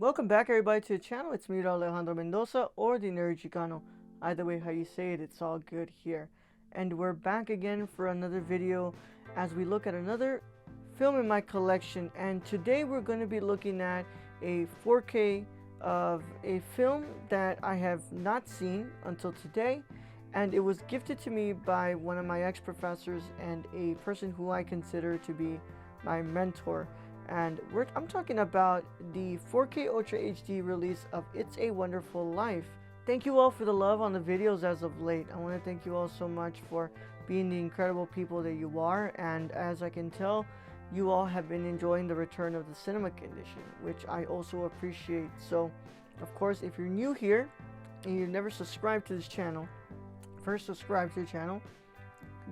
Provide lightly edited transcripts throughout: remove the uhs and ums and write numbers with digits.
Welcome back, everybody, to the channel. It's me, Alejandro Mendoza, or the Nerd Chicano. Either way how you say it, it's all good here. And we're back again for another video as we look at another film in my collection. And today we're going to be looking at a 4K of a film that I have not seen until today. And it was gifted to me by one of my ex-professors and a person who I consider to be my mentor. And I'm talking about the 4K Ultra HD release of It's a Wonderful Life. Thank you all for the love on the videos as of late. I want to thank you all so much for being the incredible people that you are, and as I can tell, you all have been enjoying the return of the cinema condition, which I also appreciate. So, of course, if you're new here and you've never subscribed to this channel, first subscribe to the channel,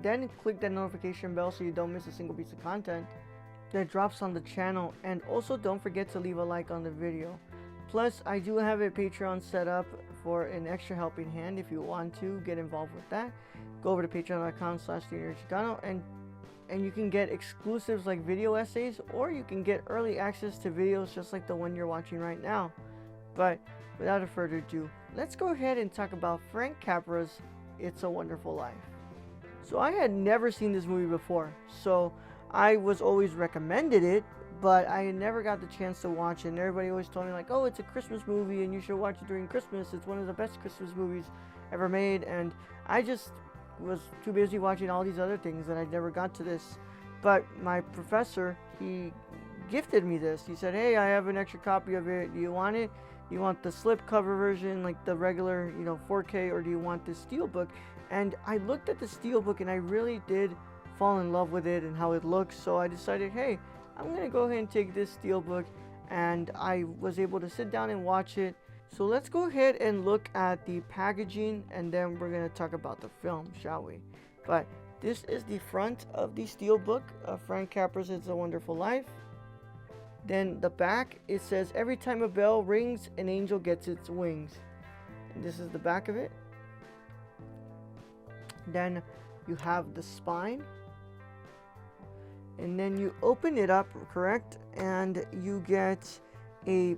then click that notification bell so you don't miss a single piece of content that drops on the channel, and also don't forget to leave a like on the video. Plus, I do have a Patreon set up for an extra helping hand. If you want to get involved with that, go over to patreon.com/thenerdchicano and you can get exclusives like video essays, or you can get early access to videos just like the one you're watching right now. But without further ado, let's go ahead and talk about Frank Capra's It's a Wonderful Life. So I had never seen this movie before, so I was always recommended it, but I never got the chance to watch it. And everybody always told me like, oh, it's a Christmas movie and you should watch it during Christmas. It's one of the best Christmas movies ever made. And I just was too busy watching all these other things that I never got to this. But my professor, he gifted me this. He said, hey, I have an extra copy of it. Do you want it? Do you want the slipcover version, like the regular, 4K, or do you want this steelbook? And I looked at the steelbook and I really did fall in love with it and how it looks, so I decided, hey, I'm gonna go ahead and take this steelbook, and I was able to sit down and watch it. So let's go ahead and look at the packaging, and then we're gonna talk about the film, shall we? But this is the front of the steelbook of Frank Capra's It's a Wonderful Life. Then the back, it says, every time a bell rings, an angel gets its wings. And this is the back of it. Then you have the spine, and then you open it up, correct, and you get a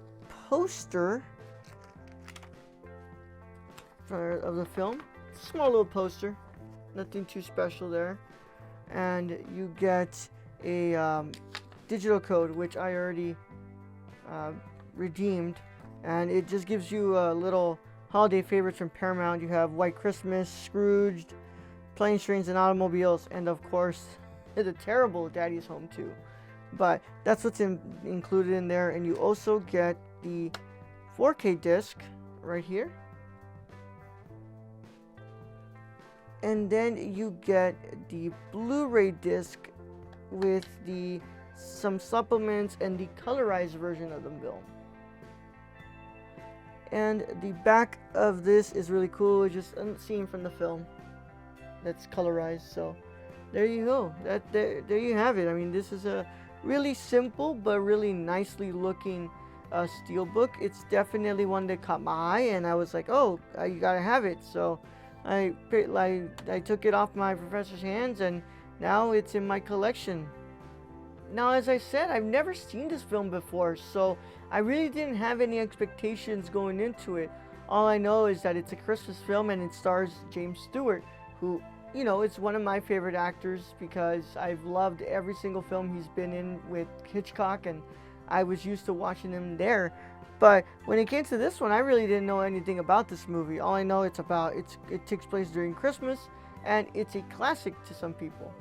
poster of the film. Small little poster, nothing too special there. And you get a digital code, which I already redeemed, and it just gives you a little holiday favorites from Paramount. You have White Christmas, Scrooged, Planes, Trains, and Automobiles, and of course the terrible Daddy's Home 2. But that's what's included in there. And you also get the 4K disc right here, and then you get the Blu-ray disc with some supplements and the colorized version of the film. And the back of this is really cool. It's just a scene from the film that's colorized. So there you go. There you have it. I mean, this is a really simple but really nicely looking steelbook. It's definitely one that caught my eye, and I was like, oh, you gotta have it. So I took it off my professor's hands, and now it's in my collection. Now, as I said, I've never seen this film before, so I really didn't have any expectations going into it. All I know is that it's a Christmas film and it stars James Stewart, who, it's one of my favorite actors because I've loved every single film he's been in with Hitchcock, and I was used to watching him there. But when it came to this one, I really didn't know anything about this movie. All I know it takes place during Christmas, and it's a classic to some people.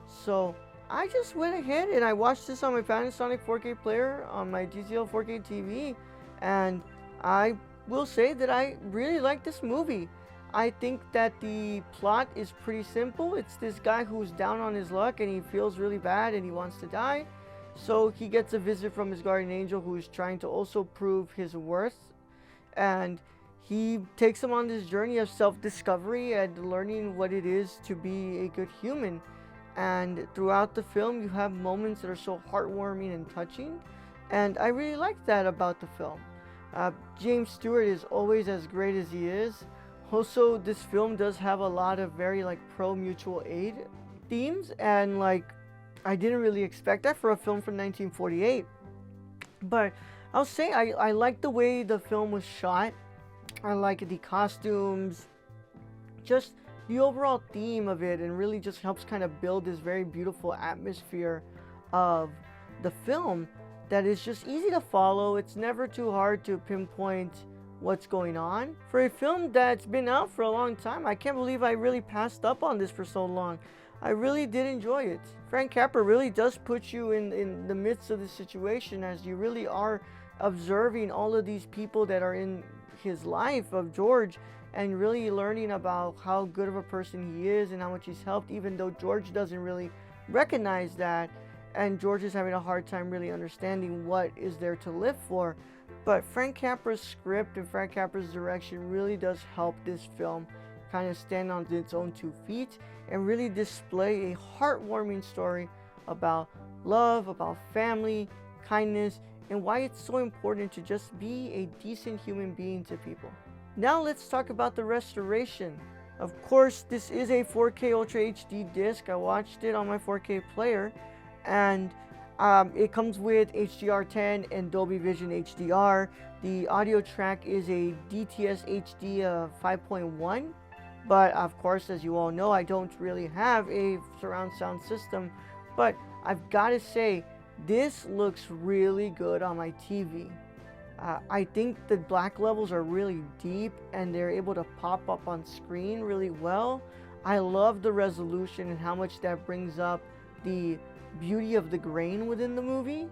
So I just went ahead and I watched this on my Panasonic 4K player on my TCL 4K TV, and I will say that I really like this movie. I think that the plot is pretty simple. It's this guy who's down on his luck and he feels really bad and he wants to die. So he gets a visit from his guardian angel, who is trying to also prove his worth. And he takes him on this journey of self-discovery and learning what it is to be a good human. And throughout the film, you have moments that are so heartwarming and touching. And I really like that about the film. James Stewart is always as great as he is. Also, this film does have a lot of very pro-mutual aid themes, and I didn't really expect that for a film from 1948. But I'll say I like the way the film was shot. I like the costumes, just the overall theme of it, and really just helps kind of build this very beautiful atmosphere of the film that is just easy to follow. It's never too hard to pinpoint what's going on. For a film that's been out for a long time, I can't believe I really passed up on this for so long. I really did enjoy it. Frank Capra really does put you in the midst of the situation, as you really are observing all of these people that are in his life of George, and really learning about how good of a person he is and how much he's helped, even though George doesn't really recognize that, and George is having a hard time really understanding what is there to live for. But Frank Capra's script and Frank Capra's direction really does help this film kind of stand on its own 2 feet and really display a heartwarming story about love, about family, kindness, and why it's so important to just be a decent human being to people. Now let's talk about the restoration. Of course, this is a 4K Ultra HD disc. I watched it on my 4K player, and it comes with HDR10 and Dolby Vision HDR. The audio track is a DTS HD 5.1, but of course, as you all know, I don't really have a surround sound system, but I've got to say, this looks really good on my TV. I think the black levels are really deep and they're able to pop up on screen really well. I love the resolution and how much that brings up the beauty of the grain within the movie.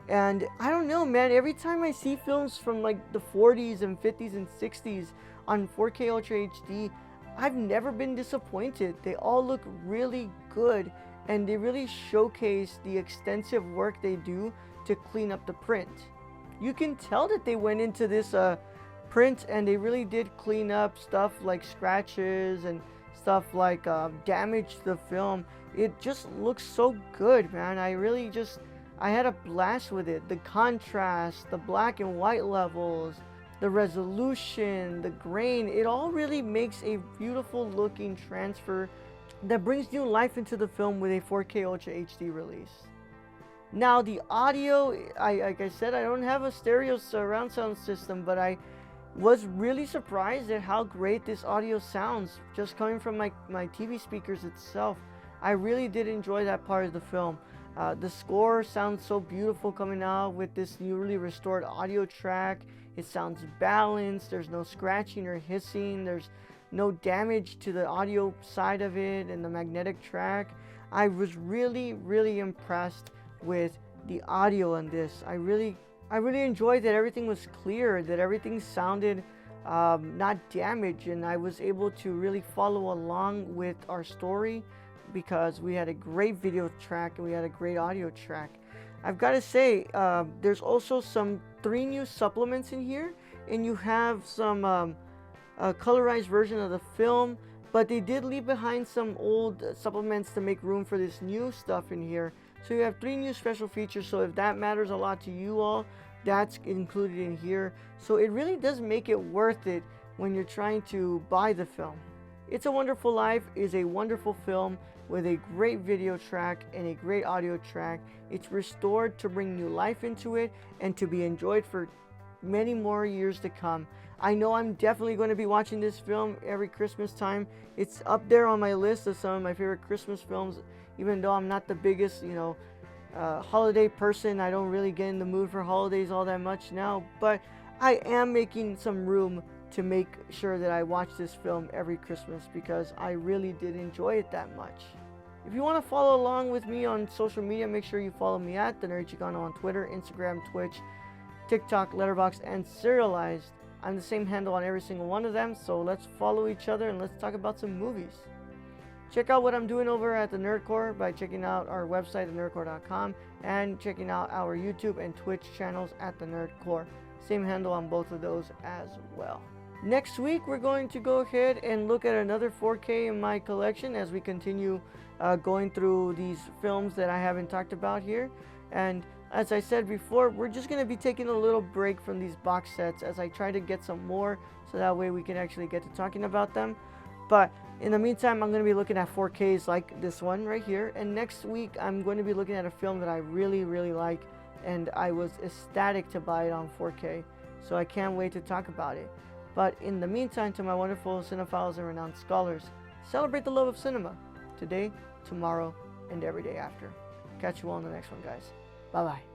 And I don't know, man, every time I see films from like the 40s and 50s and 60s on 4K Ultra HD, I've never been disappointed. They all look really good, and they really showcase the extensive work they do to clean up the print. You can tell that they went into this print and they really did clean up stuff like scratches and stuff like damage to the film. It just looks so good, man. I had a blast with it. The contrast, the black and white levels, the resolution, the grain, it all really makes a beautiful looking transfer that brings new life into the film with a 4K Ultra HD release. Now the audio, like I said, I don't have a stereo surround sound system, but I was really surprised at how great this audio sounds just coming from my TV speakers itself. I really did enjoy that part of the film. The score sounds so beautiful coming out with this newly restored audio track. It sounds balanced, there's no scratching or hissing, there's no damage to the audio side of it and the magnetic track. I was really impressed with the audio on this. I really enjoyed that everything was clear, that everything sounded not damaged, and I was able to really follow along with our story because we had a great video track and we had a great audio track. I've got to say, there's also some 3 new supplements in here, and you have some a colorized version of the film, but they did leave behind some old supplements to make room for this new stuff in here. So you have 3 new special features, so if that matters a lot to you all, that's included in here. So it really does make it worth it when you're trying to buy the film. It's a Wonderful Life is a wonderful film with a great video track and a great audio track. It's restored to bring new life into it and to be enjoyed for many more years to come. I know I'm definitely going to be watching this film every Christmas time. It's up there on my list of some of my favorite Christmas films, even though I'm not the biggest, holiday person. I don't really get in the mood for holidays all that much now, but I am making some room to make sure that I watch this film every Christmas because I really did enjoy it that much. If you want to follow along with me on social media, make sure you follow me at The Nerd Chicano on Twitter, Instagram, Twitch, TikTok, Letterboxd, and Serialized. I'm the same handle on every single one of them, so let's follow each other and let's talk about some movies. Check out what I'm doing over at The Nerdcore by checking out our website, thenerdcore.com, and checking out our YouTube and Twitch channels at The Nerdcore. Same handle on both of those as well. Next week, we're going to go ahead and look at another 4K in my collection as we continue going through these films that I haven't talked about here. And as I said before, we're just going to be taking a little break from these box sets as I try to get some more, so that way we can actually get to talking about them. But in the meantime, I'm going to be looking at 4Ks like this one right here. And next week, I'm going to be looking at a film that I really like. and I was ecstatic to buy it on 4K, so I can't wait to talk about it. But in the meantime, to my wonderful cinephiles and renowned scholars, celebrate the love of cinema today, tomorrow, and every day after. Catch you all in the next one, guys. Bye bye.